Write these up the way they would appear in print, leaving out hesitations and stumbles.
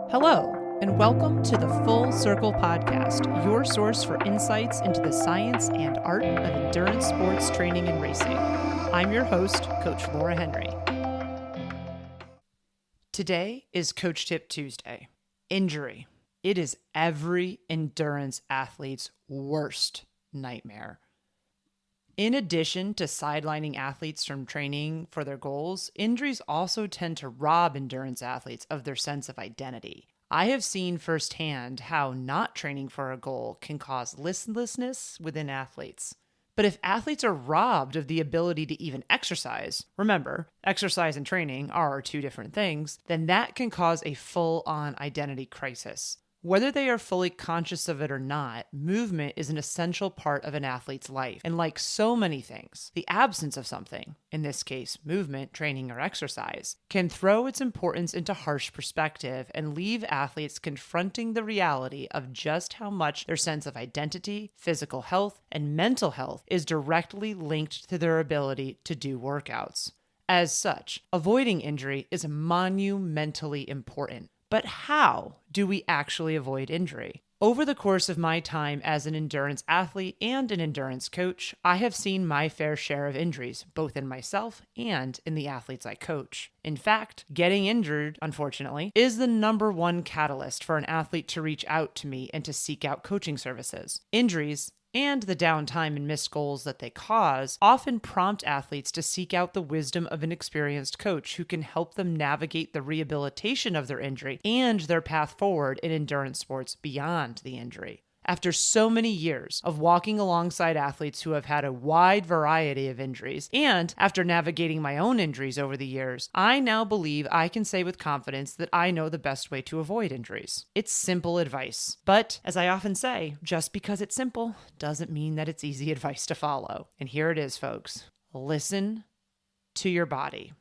Hello, and welcome to the Full Circle Podcast, your source for insights into the science and art of endurance sports training and racing. I'm your host, Coach Laura Henry. Today is Coach Tip Tuesday. Injury. It is every endurance athlete's worst nightmare. In addition to sidelining athletes from training for their goals, injuries also tend to rob endurance athletes of their sense of identity. I have seen firsthand how not training for a goal can cause listlessness within athletes. But if athletes are robbed of the ability to even exercise, remember, exercise and training are two different things, then that can cause a full-on identity crisis. Whether they are fully conscious of it or not, movement is an essential part of an athlete's life. And like so many things, the absence of something, in this case, movement, training, or exercise, can throw its importance into harsh perspective and leave athletes confronting the reality of just how much their sense of identity, physical health, and mental health is directly linked to their ability to do workouts. As such, avoiding injury is monumentally important. But how do we actually avoid injury? Over the course of my time as an endurance athlete and an endurance coach, I have seen my fair share of injuries, both in myself and in the athletes I coach. In fact, getting injured, unfortunately, is the number one catalyst for an athlete to reach out to me and to seek out coaching services. Injuries and the downtime and missed goals that they cause often prompt athletes to seek out the wisdom of an experienced coach who can help them navigate the rehabilitation of their injury and their path forward in endurance sports beyond the injury. After so many years of walking alongside athletes who have had a wide variety of injuries, and after navigating my own injuries over the years, I now believe I can say with confidence that I know the best way to avoid injuries. It's simple advice. But, as I often say, just because it's simple doesn't mean that it's easy advice to follow. And here it is, folks. Listen to your body.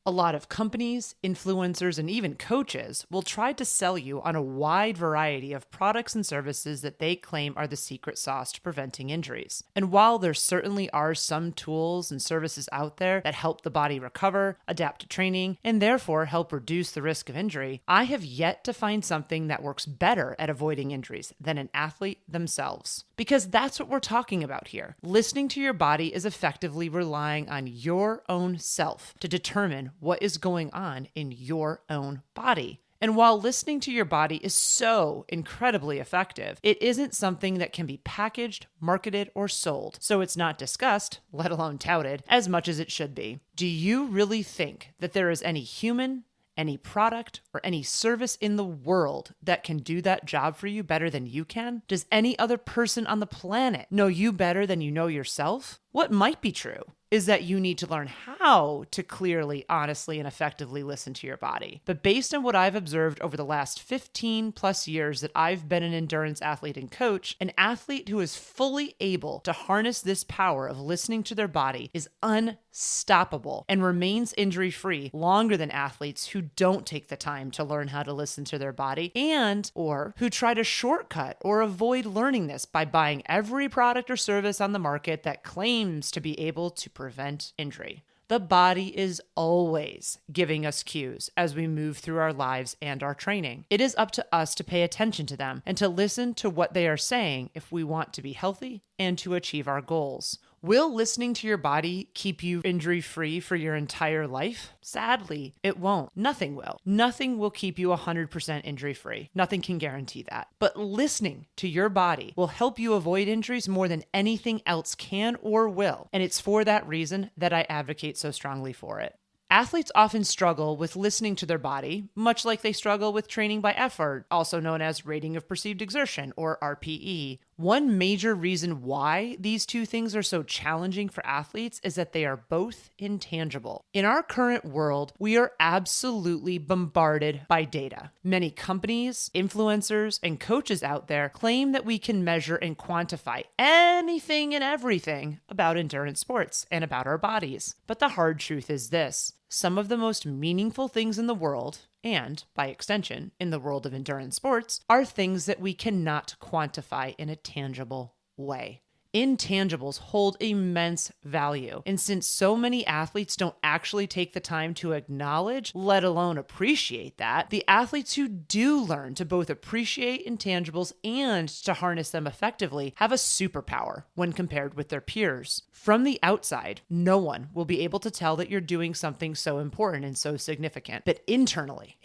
A lot of companies, influencers, and even coaches will try to sell you on a wide variety of products and services that they claim are the secret sauce to preventing injuries. And while there certainly are some tools and services out there that help the body recover, adapt to training, and therefore help reduce the risk of injury, I have yet to find something that works better at avoiding injuries than an athlete themselves. Because that's what we're talking about here. Listening to your body is effectively relying on your own self to determine what is going on in your own body. And while listening to your body is so incredibly effective, it isn't something that can be packaged, marketed, or sold. So it's not discussed, let alone touted, as much as it should be. Do you really think that there is any human, any product, or any service in the world that can do that job for you better than you can? Does any other person on the planet know you better than you know yourself? What might be true is that you need to learn how to clearly, honestly, and effectively listen to your body. But based on what I've observed over the last 15 plus years that I've been an endurance athlete and coach, an athlete who is fully able to harness this power of listening to their body is unstoppable and remains injury-free longer than athletes who don't take the time to learn how to listen to their body or who try to shortcut or avoid learning this by buying every product or service on the market that claims to be able to prevent injury. The body is always giving us cues as we move through our lives and our training. It is up to us to pay attention to them and to listen to what they are saying if we want to be healthy and to achieve our goals. Will listening to your body keep you injury-free for your entire life? Sadly, it won't. Nothing will. Nothing will keep you 100% injury-free. Nothing can guarantee that. But listening to your body will help you avoid injuries more than anything else can or will. And it's for that reason that I advocate so strongly for it. Athletes often struggle with listening to their body, much like they struggle with training by effort, also known as rating of perceived exertion, or RPE. One major reason why these two things are so challenging for athletes is that they are both intangible. In our current world, we are absolutely bombarded by data. Many companies, influencers, and coaches out there claim that we can measure and quantify anything and everything about endurance sports and about our bodies. But the hard truth is this: some of the most meaningful things in the world, and by extension, in the world of endurance sports, are things that we cannot quantify in a tangible way. Intangibles hold immense value. And since so many athletes don't actually take the time to acknowledge, let alone appreciate that, the athletes who do learn to both appreciate intangibles and to harness them effectively have a superpower when compared with their peers. From the outside, no one will be able to tell that you're doing something so important and so significant. But internally,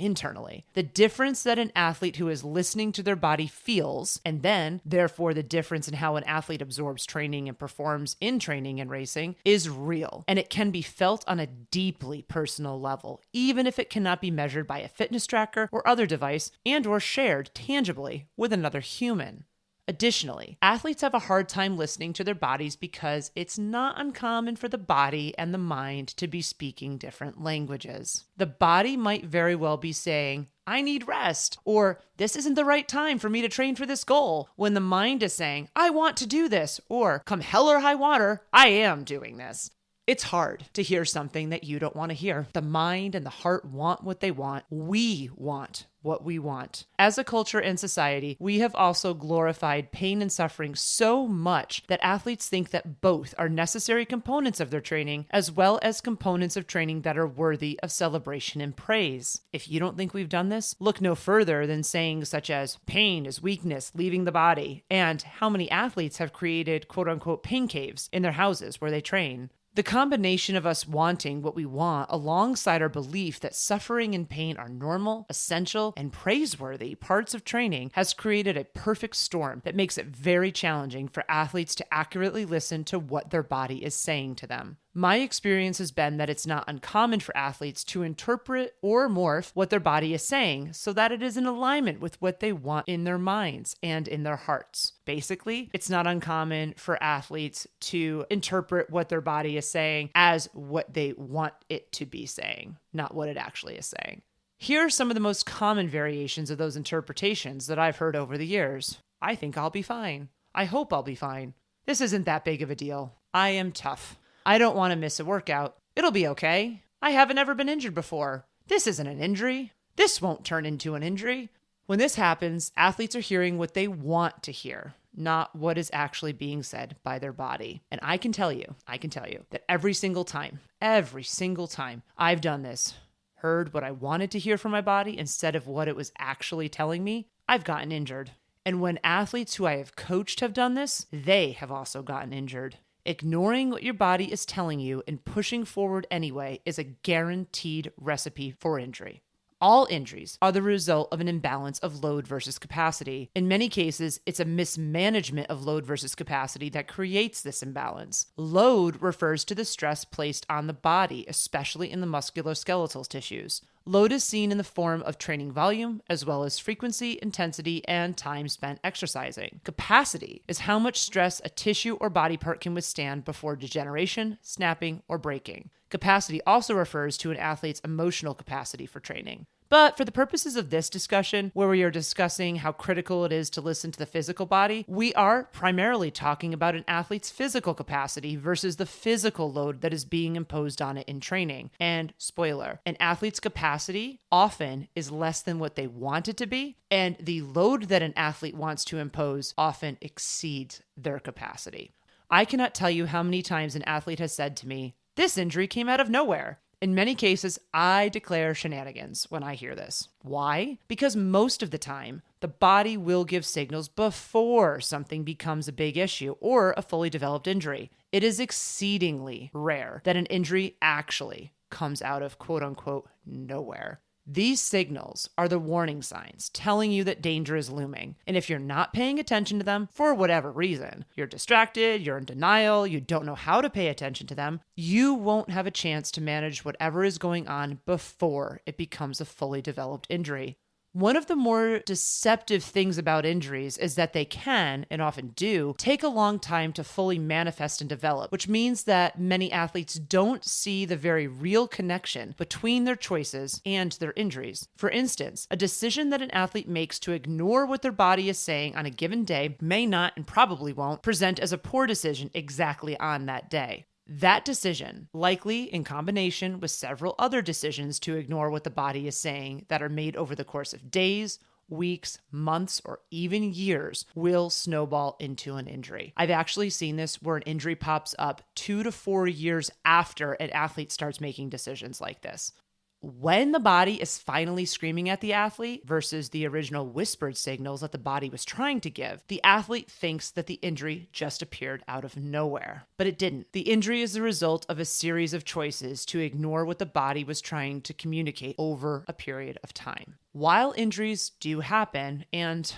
the difference that an athlete who is listening to their body feels, and then, therefore, the difference in how an athlete absorbs training and performs in training and racing is real. And it can be felt on a deeply personal level, even if it cannot be measured by a fitness tracker or other device and or shared tangibly with another human. Additionally, athletes have a hard time listening to their bodies because it's not uncommon for the body and the mind to be speaking different languages. The body might very well be saying, I need rest, or this isn't the right time for me to train for this goal, when the mind is saying, I want to do this, or come hell or high water, I am doing this. It's hard to hear something that you don't want to hear. The mind and the heart want what they want. We want what we want. As a culture and society, we have also glorified pain and suffering so much that athletes think that both are necessary components of their training, as well as components of training that are worthy of celebration and praise. If you don't think we've done this, look no further than sayings such as pain is weakness leaving the body, and how many athletes have created quote-unquote pain caves in their houses where they train. The combination of us wanting what we want alongside our belief that suffering and pain are normal, essential, and praiseworthy parts of training has created a perfect storm that makes it very challenging for athletes to accurately listen to what their body is saying to them. My experience has been that it's not uncommon for athletes to interpret or morph what their body is saying so that it is in alignment with what they want in their minds and in their hearts. Basically, it's not uncommon for athletes to interpret what their body is saying as what they want it to be saying, not what it actually is saying. Here are some of the most common variations of those interpretations that I've heard over the years. I think I'll be fine. I hope I'll be fine. This isn't that big of a deal. I am tough. I don't want to miss a workout. It'll be okay. I haven't ever been injured before. This isn't an injury. This won't turn into an injury. When this happens, athletes are hearing what they want to hear, not what is actually being said by their body. And I can tell you that every single time I've done this, heard what I wanted to hear from my body instead of what it was actually telling me, I've gotten injured. And when athletes who I have coached have done this, they have also gotten injured. Ignoring what your body is telling you and pushing forward anyway is a guaranteed recipe for injury. All injuries are the result of an imbalance of load versus capacity. In many cases, it's a mismanagement of load versus capacity that creates this imbalance. Load refers to the stress placed on the body, especially in the musculoskeletal tissues. Load is seen in the form of training volume, as well as frequency, intensity, and time spent exercising. Capacity is how much stress a tissue or body part can withstand before degeneration, snapping, or breaking. Capacity also refers to an athlete's emotional capacity for training. But for the purposes of this discussion, where we are discussing how critical it is to listen to the physical body, we are primarily talking about an athlete's physical capacity versus the physical load that is being imposed on it in training. And spoiler, an athlete's capacity often is less than what they want it to be, and the load that an athlete wants to impose often exceeds their capacity. I cannot tell you how many times an athlete has said to me, "This injury came out of nowhere." In many cases, I declare shenanigans when I hear this. Why? Because most of the time, the body will give signals before something becomes a big issue or a fully developed injury. It is exceedingly rare that an injury actually comes out of quote-unquote nowhere. These signals are the warning signs telling you that danger is looming. And if you're not paying attention to them for whatever reason, you're distracted, you're in denial, you don't know how to pay attention to them, you won't have a chance to manage whatever is going on before it becomes a fully developed injury. One of the more deceptive things about injuries is that they can, and often do, take a long time to fully manifest and develop, which means that many athletes don't see the very real connection between their choices and their injuries. For instance, a decision that an athlete makes to ignore what their body is saying on a given day may not, and probably won't, present as a poor decision exactly on that day. That decision, likely in combination with several other decisions to ignore what the body is saying that are made over the course of days weeks, months, or even years will snowball into an injury. I've actually seen this where an injury pops up 2 to 4 years after an athlete starts making decisions like this. When the body is finally screaming at the athlete versus the original whispered signals that the body was trying to give, the athlete thinks that the injury just appeared out of nowhere. But it didn't. The injury is the result of a series of choices to ignore what the body was trying to communicate over a period of time. While injuries do happen, and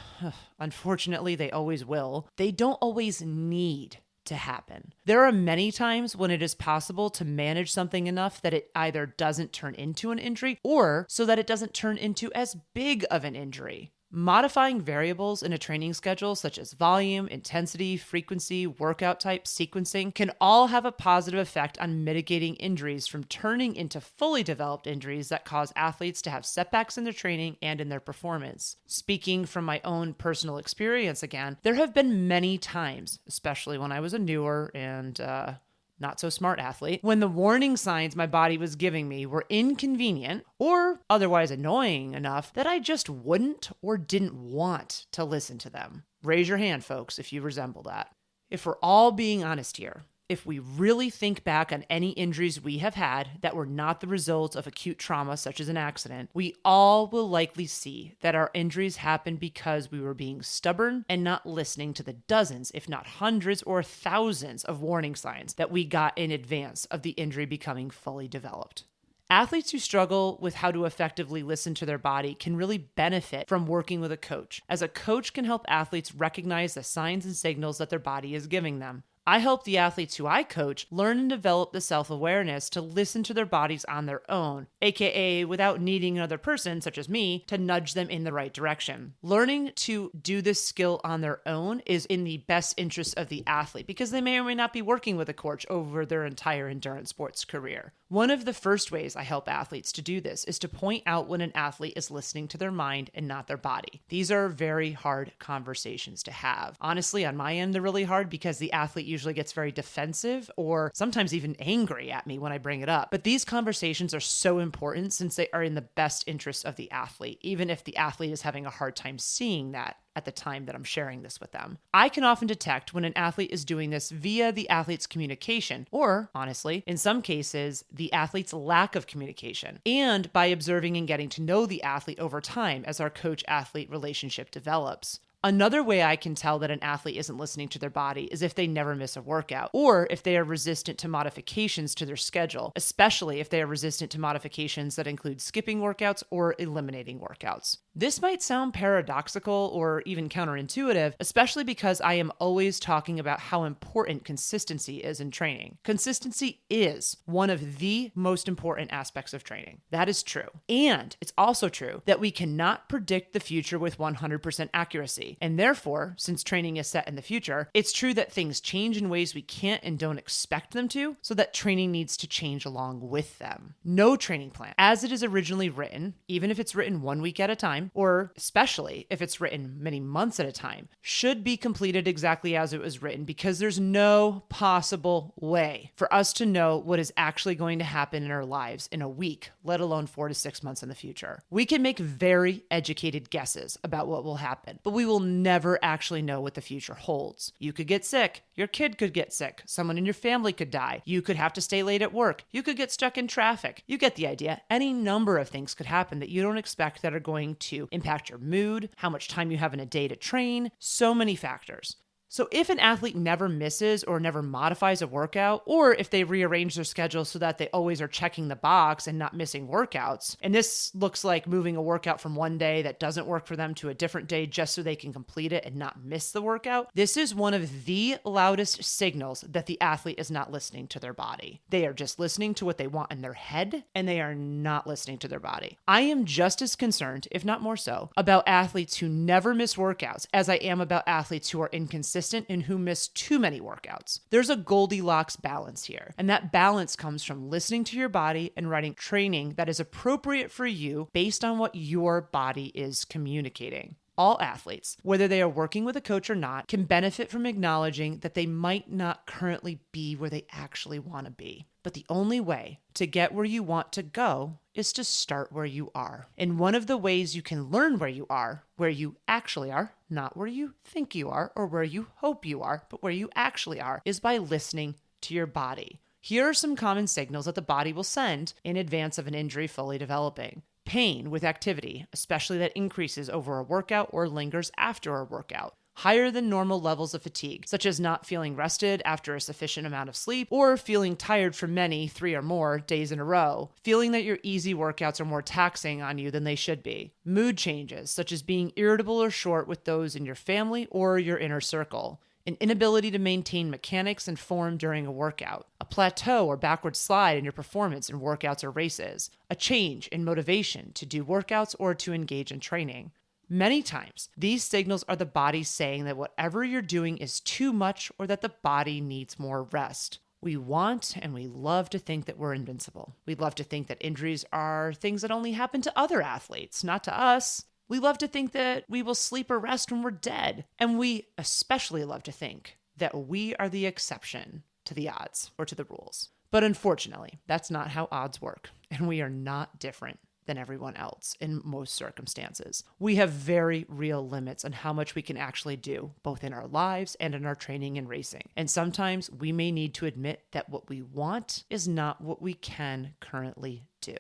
unfortunately they always will, they don't always need to happen. There are many times when it is possible to manage something enough that it either doesn't turn into an injury or so that it doesn't turn into as big of an injury. Modifying variables in a training schedule, such as volume, intensity, frequency, workout type, sequencing, can all have a positive effect on mitigating injuries from turning into fully developed injuries that cause athletes to have setbacks in their training and in their performance. Speaking from my own personal experience again, there have been many times, especially when I was a newer and not so smart athlete, when the warning signs my body was giving me were inconvenient or otherwise annoying enough that I just wouldn't or didn't want to listen to them. Raise your hand, folks, if you resemble that. If we're all being honest here, if we really think back on any injuries we have had that were not the result of acute trauma such as an accident, we all will likely see that our injuries happened because we were being stubborn and not listening to the dozens, if not hundreds or thousands of warning signs that we got in advance of the injury becoming fully developed. Athletes who struggle with how to effectively listen to their body can really benefit from working with a coach, as a coach can help athletes recognize the signs and signals that their body is giving them. I help the athletes who I coach learn and develop the self-awareness to listen to their bodies on their own, aka without needing another person, such as me, to nudge them in the right direction. Learning to do this skill on their own is in the best interest of the athlete because they may or may not be working with a coach over their entire endurance sports career. One of the first ways I help athletes to do this is to point out when an athlete is listening to their mind and not their body. These are very hard conversations to have. Honestly, on my end, they're really hard because the athlete usually gets very defensive or sometimes even angry at me when I bring it up. But these conversations are so important since they are in the best interest of the athlete, even if the athlete is having a hard time seeing that at the time that I'm sharing this with them. I can often detect when an athlete is doing this via the athlete's communication, or honestly, in some cases, the athlete's lack of communication, and by observing and getting to know the athlete over time as our coach-athlete relationship develops. Another way I can tell that an athlete isn't listening to their body is if they never miss a workout, or if they are resistant to modifications to their schedule, especially if they are resistant to modifications that include skipping workouts or eliminating workouts. This might sound paradoxical or even counterintuitive, especially because I am always talking about how important consistency is in training. Consistency is one of the most important aspects of training. That is true. And it's also true that we cannot predict the future with 100% accuracy. And therefore, since training is set in the future, it's true that things change in ways we can't and don't expect them to, so that training needs to change along with them. No training plan, as it is originally written, even if it's written 1 week at a time, or especially if it's written many months at a time, should be completed exactly as it was written because there's no possible way for us to know what is actually going to happen in our lives in a week, let alone 4 to 6 months in the future. We can make very educated guesses about what will happen, but we will never actually know what the future holds. You could get sick. Your kid could get sick. Someone in your family could die. You could have to stay late at work. You could get stuck in traffic. You get the idea. Any number of things could happen that you don't expect that are going to impact your mood, how much time you have in a day to train, so many factors. So if an athlete never misses or never modifies a workout, or if they rearrange their schedule so that they always are checking the box and not missing workouts, and this looks like moving a workout from one day that doesn't work for them to a different day just so they can complete it and not miss the workout, this is one of the loudest signals that the athlete is not listening to their body. They are just listening to what they want in their head, and they are not listening to their body. I am just as concerned, if not more so, about athletes who never miss workouts as I am about athletes who are inconsistent and who miss too many workouts. There's a Goldilocks balance here, and that balance comes from listening to your body and writing training that is appropriate for you based on what your body is communicating. All athletes, whether they are working with a coach or not, can benefit from acknowledging that they might not currently be where they actually want to be. But the only way to get where you want to go is to start where you are. And one of the ways you can learn where you actually are, not where you think you are or where you hope you are, but where you actually are, is by listening to your body. Here are some common signals that the body will send in advance of an injury fully developing. Pain with activity, especially that increases over a workout or lingers after a workout. Higher than normal levels of fatigue, such as not feeling rested after a sufficient amount of sleep, or feeling tired for many, 3 or more, days in a row. Feeling that your easy workouts are more taxing on you than they should be. Mood changes, such as being irritable or short with those in your family or your inner circle. An inability to maintain mechanics and form during a workout. A plateau or backward slide in your performance in workouts or races. A change in motivation to do workouts or to engage in training. Many times, these signals are the body saying that whatever you're doing is too much or that the body needs more rest. We want and we love to think that we're invincible. We love to think that injuries are things that only happen to other athletes, not to us. We love to think that we will sleep or rest when we're dead. And we especially love to think that we are the exception to the odds or to the rules. But unfortunately, that's not how odds work. And we are not different than everyone else in most circumstances. We have very real limits on how much we can actually do, both in our lives and in our training and racing. And sometimes we may need to admit that what we want is not what we can currently do.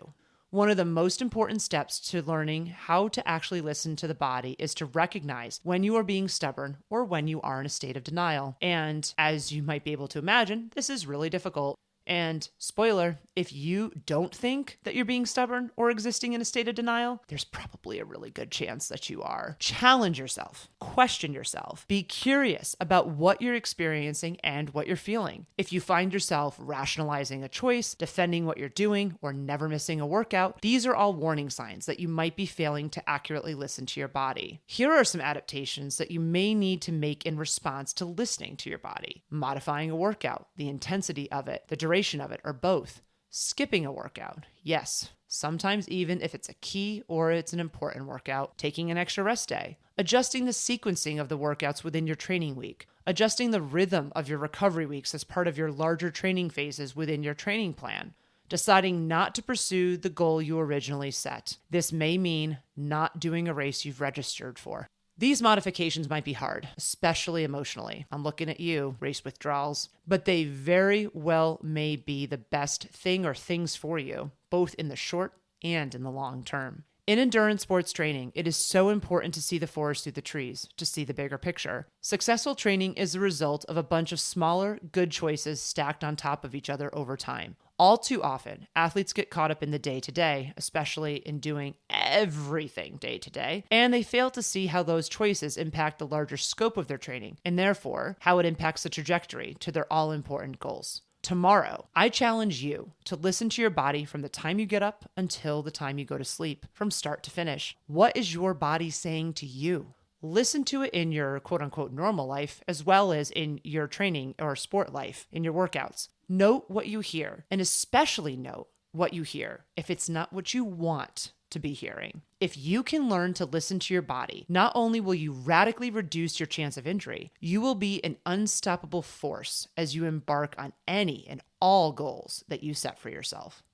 One of the most important steps to learning how to actually listen to the body is to recognize when you are being stubborn or when you are in a state of denial. And as you might be able to imagine, this is really difficult. And spoiler, if you don't think that you're being stubborn or existing in a state of denial, there's probably a really good chance that you are. Challenge yourself, question yourself, be curious about what you're experiencing and what you're feeling. If you find yourself rationalizing a choice, defending what you're doing, or never missing a workout, these are all warning signs that you might be failing to accurately listen to your body. Here are some adaptations that you may need to make in response to listening to your body. Modifying a workout, the intensity of it, the duration of it, or both. Skipping a workout. Yes, sometimes even if it's a key or it's an important workout. Taking an extra rest day. Adjusting the sequencing of the workouts within your training week. Adjusting the rhythm of your recovery weeks as part of your larger training phases within your training plan. Deciding not to pursue the goal you originally set. This may mean not doing a race you've registered for. These modifications might be hard, especially emotionally. I'm looking at you, race withdrawals, but they very well may be the best thing or things for you, both in the short and in the long term. In endurance sports training, it is so important to see the forest through the trees, to see the bigger picture. Successful training is the result of a bunch of smaller, good choices stacked on top of each other over time. All too often, athletes get caught up in the day-to-day, especially in doing everything day-to-day, and they fail to see how those choices impact the larger scope of their training, and therefore, how it impacts the trajectory to their all-important goals. Tomorrow, I challenge you to listen to your body from the time you get up until the time you go to sleep, from start to finish. What is your body saying to you? Listen to it in your quote-unquote normal life, as well as in your training or sport life, in your workouts. Note what you hear, and especially note what you hear if it's not what you want to be hearing. If you can learn to listen to your body, not only will you radically reduce your chance of injury, you will be an unstoppable force as you embark on any and all goals that you set for yourself.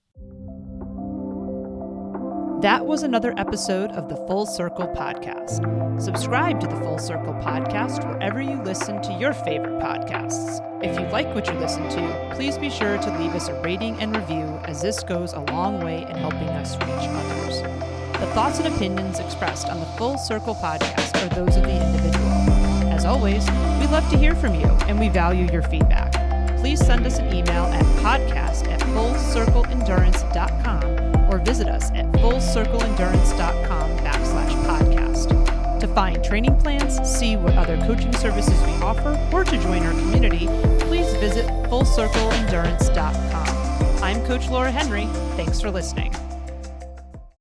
That was another episode of the Full Circle Podcast. Subscribe to the Full Circle Podcast wherever you listen to your favorite podcasts. If you like what you listen to, please be sure to leave us a rating and review, as this goes a long way in helping us reach others. The thoughts and opinions expressed on the Full Circle Podcast are those of the individual. As always, we love to hear from you and we value your feedback. Please send us an email at podcast@fullcircleendurance.com or visit us at fullcircleendurance.com/podcast. To find training plans, see what other coaching services we offer, or to join our community, please visit fullcircleendurance.com. I'm Coach Laura Henry. Thanks for listening.